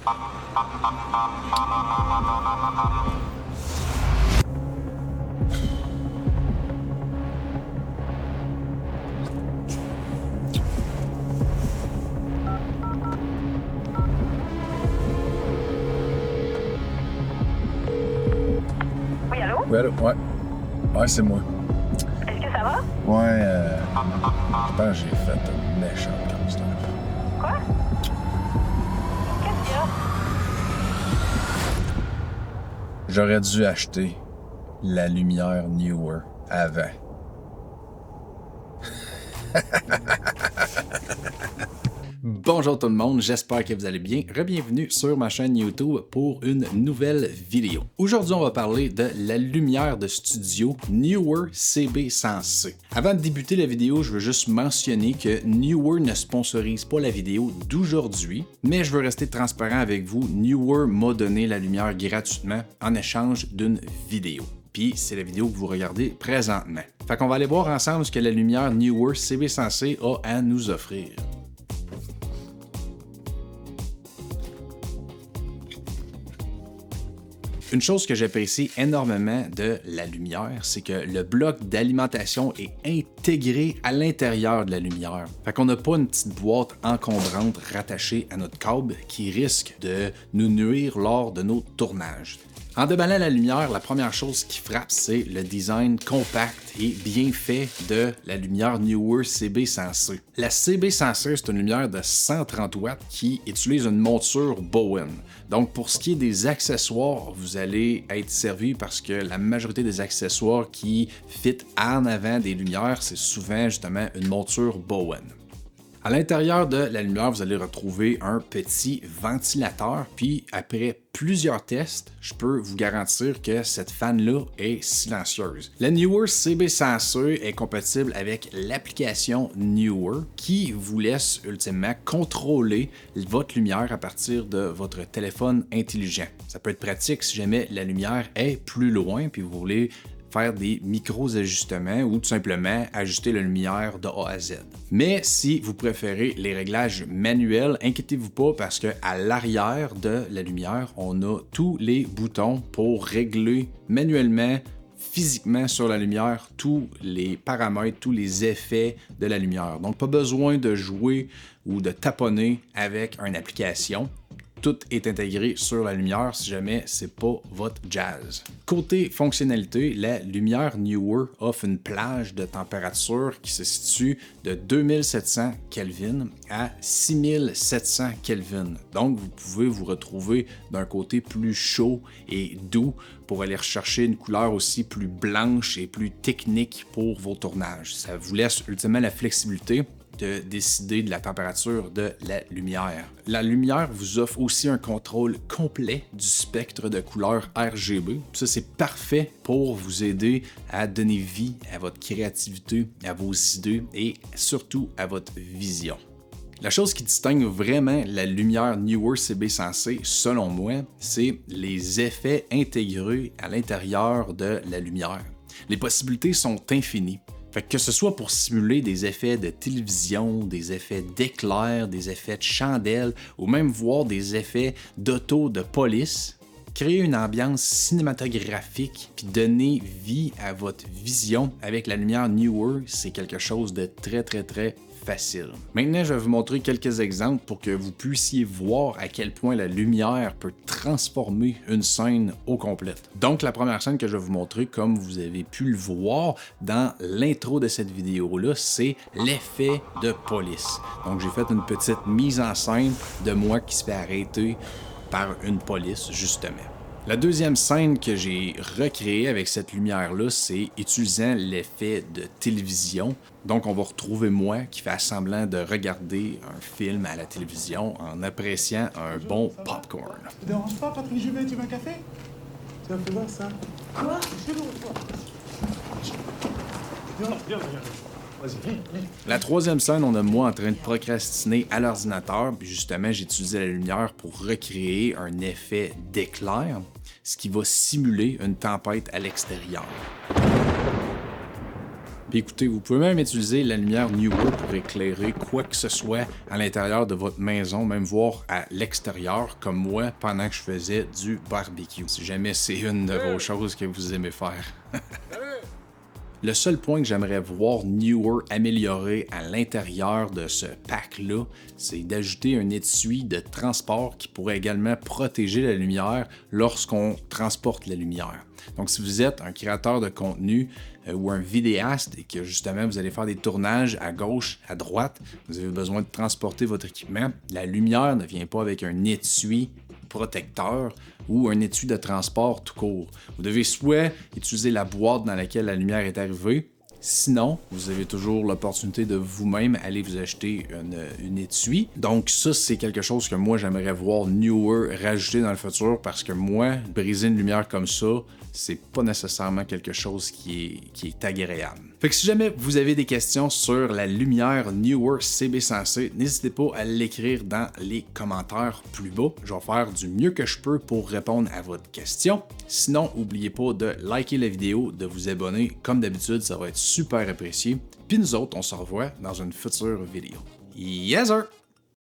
Oui, allô? Oui, allô? Ouais. Ouais, c'est moi. Est-ce que ça va? Ouais, je pense que j'ai fait une méchante cancer. Quoi? Qu'est-ce qu'il y a? J'aurais dû acheter la lumière Newer avant. Bonjour tout le monde, j'espère que vous allez bien. Bienvenue sur ma chaîne YouTube pour une nouvelle vidéo. Aujourd'hui, on va parler de la lumière de studio Newer CB100C. Avant de débuter la vidéo, je veux juste mentionner que Newer ne sponsorise pas la vidéo d'aujourd'hui, mais je veux rester transparent avec vous. Newer m'a donné la lumière gratuitement en échange d'une vidéo. Puis c'est la vidéo que vous regardez présentement. Fait qu'on va aller voir ensemble ce que la lumière Newer CB100C a à nous offrir. Une chose que j'apprécie énormément de la lumière, c'est que le bloc d'alimentation est intégré à l'intérieur de la lumière. Fait qu'on n'a pas une petite boîte encombrante rattachée à notre câble qui risque de nous nuire lors de nos tournages. En déballant la lumière, la première chose qui frappe, c'est le design compact et bien fait de la lumière Newer CB100C. La CB100C, c'est une lumière de 130 watts qui utilise une monture Bowen. Donc, pour ce qui est des accessoires, vous allez être servi parce que la majorité des accessoires qui fit en avant des lumières, c'est souvent justement une monture Bowen. À l'intérieur de la lumière, vous allez retrouver un petit ventilateur, puis après plusieurs tests, je peux vous garantir que cette fan-là est silencieuse. La Newer CB100C est compatible avec l'application Newer qui vous laisse ultimement contrôler votre lumière à partir de votre téléphone intelligent. Ça peut être pratique si jamais la lumière est plus loin, puis vous voulez faire des micros-ajustements ou tout simplement ajuster la lumière de A à Z. Mais si vous préférez les réglages manuels, inquiétez-vous pas parce qu'à l'arrière de la lumière, on a tous les boutons pour régler manuellement, physiquement sur la lumière, tous les paramètres, tous les effets de la lumière. Donc pas besoin de jouer ou de taponner avec une application. Tout est intégré sur la lumière si jamais c'est pas votre jazz. Côté fonctionnalité, la lumière Newer offre une plage de température qui se situe de 2700 Kelvin à 6700 Kelvin. Donc vous pouvez vous retrouver d'un côté plus chaud et doux pour aller rechercher une couleur aussi plus blanche et plus technique pour vos tournages. Ça vous laisse ultimement la flexibilité de décider de la température de la lumière. La lumière vous offre aussi un contrôle complet du spectre de couleurs RGB. Ça, c'est parfait pour vous aider à donner vie à votre créativité, à vos idées et surtout à votre vision. La chose qui distingue vraiment la lumière Newer CB100C, selon moi, c'est les effets intégrés à l'intérieur de la lumière. Les possibilités sont infinies. Fait que ce soit pour simuler des effets de télévision, des effets d'éclair, des effets de chandelle ou même voir des effets d'auto de police, créer une ambiance cinématographique puis donner vie à votre vision avec la lumière Newer, c'est quelque chose de très facile. Maintenant, je vais vous montrer quelques exemples pour que vous puissiez voir à quel point la lumière peut transformer une scène au complète. Donc, la première scène que je vais vous montrer, comme vous avez pu le voir dans l'intro de cette vidéo-là, c'est l'effet de police. Donc, j'ai fait une petite mise en scène de moi qui se fait arrêter par une police, justement. La deuxième scène que j'ai recréée avec cette lumière-là, c'est utilisant l'effet de télévision. Donc, on va retrouver moi qui fait semblant de regarder un film à la télévision en appréciant un bon popcorn. Ça te dérange pas, Patrick Juvet, tu veux un café? Tu vas voir ça. Quoi? C'est bon, toi. Viens. Vas-y, viens. La troisième scène, on a moi en train de procrastiner à l'ordinateur, puis justement, j'ai utilisé la lumière pour recréer un effet d'éclair, ce qui va simuler une tempête à l'extérieur. Puis écoutez, vous pouvez même utiliser la lumière Neewer pour éclairer quoi que ce soit à l'intérieur de votre maison, même voir à l'extérieur, comme moi pendant que je faisais du barbecue, si jamais c'est une de vos choses que vous aimez faire. Le seul point que j'aimerais voir Neewer améliorer à l'intérieur de ce pack-là, c'est d'ajouter un étui de transport qui pourrait également protéger la lumière lorsqu'on transporte la lumière. Donc, si vous êtes un créateur de contenu ou un vidéaste et que justement vous allez faire des tournages à gauche, à droite, vous avez besoin de transporter votre équipement, la lumière ne vient pas avec un étui protecteur ou un étui de transport tout court. Vous devez soit utiliser la boîte dans laquelle la lumière est arrivée, sinon, vous avez toujours l'opportunité de vous-même aller vous acheter une étui. Donc ça, c'est quelque chose que moi, j'aimerais voir Neewer rajouter dans le futur parce que moi, briser une lumière comme ça, c'est pas nécessairement quelque chose qui est agréable. Fait que si jamais vous avez des questions sur la lumière Neewer CB100C, n'hésitez pas à l'écrire dans les commentaires plus bas. Je vais faire du mieux que je peux pour répondre à votre question. Sinon, n'oubliez pas de liker la vidéo, de vous abonner. Comme d'habitude, ça va être super apprécié. Puis nous autres, on se revoit dans une future vidéo. Yes sir!